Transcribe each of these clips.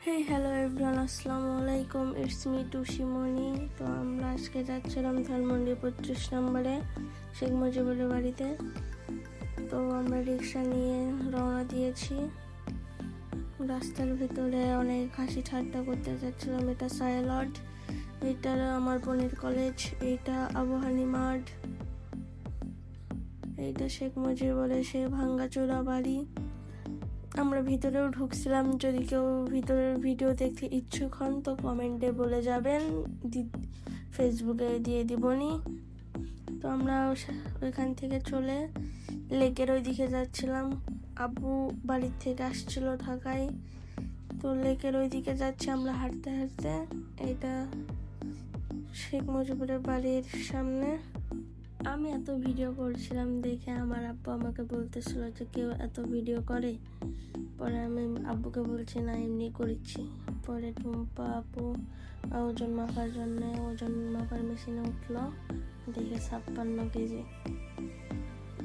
Hello everyone, আসসালামু আলাইকুম। It's me Tusimoni. তো আমরা আজকে যাচ্ছিলাম ধানমন্ডি 25 নম্বরে শেখ মুজিবুরের বাড়িতে। তো আমরা রিক্সা নিয়ে রওনা দিয়েছি। রাস্তার ভিতরে অনেক হাসি ঠাট্টা করতে যাচ্ছিলাম। এটা সাইলট, এটা আমার বোনের কলেজ, এইটা আবহানী মাঠ, এইটা শেখ মুজিবুরের সে ভাঙ্গাচোরা বাড়ি। আমরা ভিতরেও ঢুকছিলাম। যদি কেউ ভিতরের ভিডিও দেখতে ইচ্ছুক হন তো কমেন্টে বলে যাবেন, ফেসবুকে দিয়ে দিবনি। তো আমরা ওইখান থেকে চলে লেকের ওই দিকে যাচ্ছিলাম। আব্বু বাড়ির থেকে আসছিল ঢাকায়, তো লেকের ওই দিকে যাচ্ছি আমরা হাঁটতে হাঁটতে। এটা শেখ মুজিবুরের বাড়ির সামনে। আমি এত ভিডিও করছিলাম দেখে আমার আব্বু আমাকে বলতেছিল যে কেউ এত ভিডিও করে। পরে আমি আব্বুকে বলছি না, এমনি করেছি। পরে টুম্পা আপু ওজন মাপার মেশিনে উঠলো, দেখে 56 কেজি।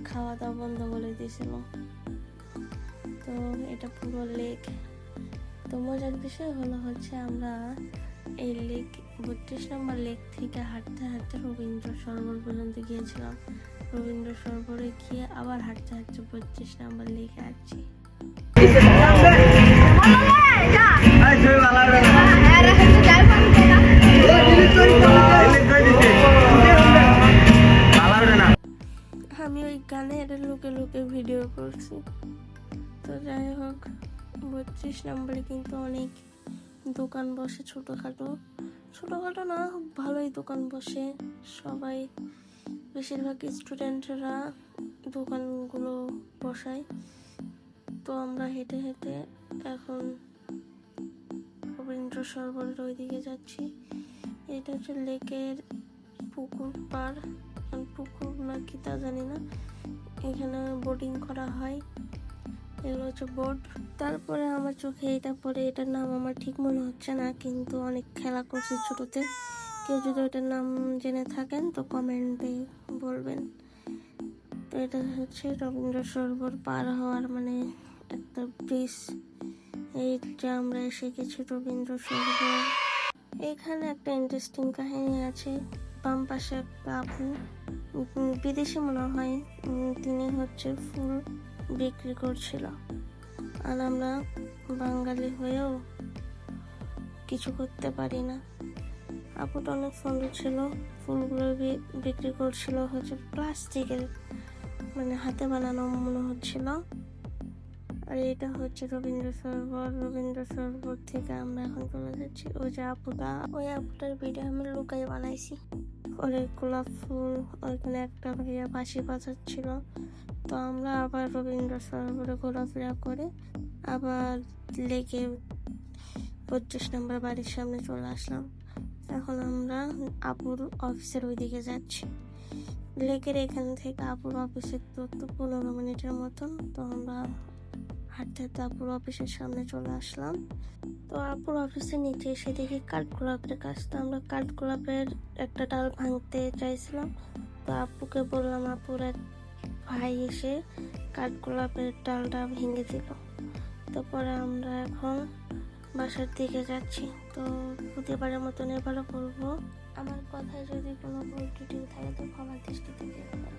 খাওয়া দাওয়া বন্ধ করে দিয়েছিল। তো এটা পুরো লেক। তো মজার বিষয় হচ্ছে আমরা এই লেক 32 নম্বর লেক থেকে হাঁটতে হাঁটতে রবীন্দ্র সরোবর পর্যন্ত গিয়েছিলাম। রবীন্দ্র সরোবরে গিয়ে আবার হাঁটতে হাঁটতে 32 নম্বর লেকে আসছি। আমি ওই গানের লুকে লুকে ভিডিও করছি। তো যাই হোক, 32 নম্বরে কিন্তু অনেক দোকান বসে, ছোটখাটো না, ভালোই দোকান বসে। সবাই বেশিরভাগ স্টুডেন্টরা দোকানগুলো বসায়। তো আমরা হেঁটে হেঁটে এখন রবীন্দ্র সরোবরের ওইদিকে যাচ্ছি। এটা হচ্ছে লেকের পুকুর পার, পুকুর না কি তা জানি না। এখানে বোটিং করা হয়, এগুলো হচ্ছে বোট। তারপরে আমার চোখে এটা পড়ে, এটার নাম আমার ঠিক মনে হচ্ছে না, কিন্তু অনেক খেলা করছি ছোটতে। কেউ যদি ওটার নাম জেনে থাকেন তো কমেন্টে বলবেন। তো এটা হচ্ছে রবীন্দ্র সরোবর পার হওয়ার মানে একটা ব্রিজ। এইটা আমরা এসে গেছি রবীন্দ্র সরোবর। এখানে একটা ইন্টারেস্টিং কাহিনী আছে। বাম পাশে একটা আপু, বিদেশি মনে হয়, তিনি হচ্ছে ফুল বিক্রি করছিল। আর আমরা বাঙালি হয়েও কিছু করতে পারি না। আপুটা অনেক সুন্দর ছিল। ফুলগুলো বিক্রি করছিল হচ্ছে প্লাস্টিকের, মানে হাতে বানানো মনে হচ্ছিল। আর এটা হচ্ছে রবীন্দ্র সরোবর। রবীন্দ্র সরোবর থেকে আমরা এখন চলে যাচ্ছি। ওই যে ওই আপুটার ভিডিও আমি লুকাই বানাইছি। পরে গোলাপ ফুল, ওইখানে একটা ভাইয়া বাঁশি বাজাচ্ছিল। তো আমরা আবার রবীন্দ্র সরোবরে ঘোরাফেরা করে আবার লেকে 25 নম্বর বাড়ির সামনে চলে আসলাম। এখন আমরা আপুর অফিসের ওইদিকে যাচ্ছি। লেকের এখান থেকে আপুর অফিসের দূরত্ব 15 মিনিটের মতন। তো আমরা হাঁটতে হাঁটতে আপুর অফিসের সামনে চলে আসলাম। তো আপুর অফিসের নিচে এসে দেখি কাঠগোলাপের গাছ। তো আমরা কাঠগোলাপের একটা ডাল ভাঙতে চাইছিলাম। তো আপুকে বললাম, আপুর এক ভাই এসে কাঠগোলাপের ডালটা ভেঙে দিল। তো পরে আমরা এখন বাসার দিকে যাচ্ছি। তো প্রতিবারের মতন এবারও বলবো, আমার কথায় যদি কোনো ভুল ত্রুটি থাকে তো ক্ষমা দৃষ্টিতে দেখবেন।